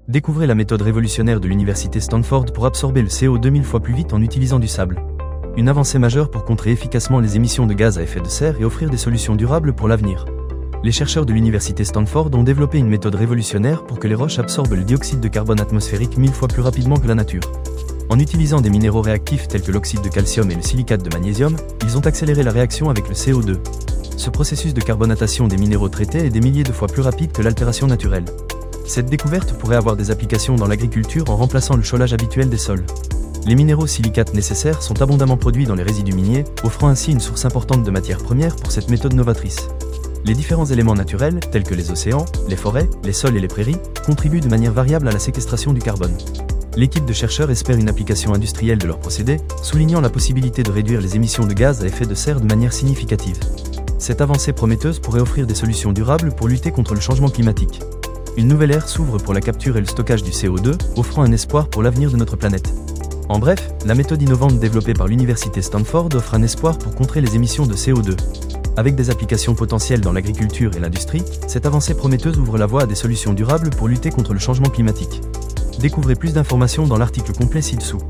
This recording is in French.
Découvrez la méthode révolutionnaire de l'université Stanford pour absorber le CO2 1000 fois plus vite en utilisant du sable. Une avancée majeure pour contrer efficacement les émissions de gaz à effet de serre et offrir des solutions durables pour l'avenir. Les chercheurs de l'université Stanford ont développé une méthode révolutionnaire pour que les roches absorbent le dioxyde de carbone atmosphérique 1000 fois plus rapidement que la nature. En utilisant des minéraux réactifs tels que l'oxyde de calcium et le silicate de magnésium, ils ont accéléré la réaction avec le CO2. Ce processus de carbonatation des minéraux traités est des milliers de fois plus rapide que l'altération naturelle. Cette découverte pourrait avoir des applications dans l'agriculture en remplaçant le cholage habituel des sols. Les minéraux silicates nécessaires sont abondamment produits dans les résidus miniers, offrant ainsi une source importante de matières premières pour cette méthode novatrice. Les différents éléments naturels, tels que les océans, les forêts, les sols et les prairies, contribuent de manière variable à la séquestration du carbone. L'équipe de chercheurs espère une application industrielle de leurs procédés, soulignant la possibilité de réduire les émissions de gaz à effet de serre de manière significative. Cette avancée prometteuse pourrait offrir des solutions durables pour lutter contre le changement climatique. Une nouvelle ère s'ouvre pour la capture et le stockage du CO2, offrant un espoir pour l'avenir de notre planète. En bref, la méthode innovante développée par l'université Stanford offre un espoir pour contrer les émissions de CO2. Avec des applications potentielles dans l'agriculture et l'industrie, cette avancée prometteuse ouvre la voie à des solutions durables pour lutter contre le changement climatique. Découvrez plus d'informations dans l'article complet ci-dessous.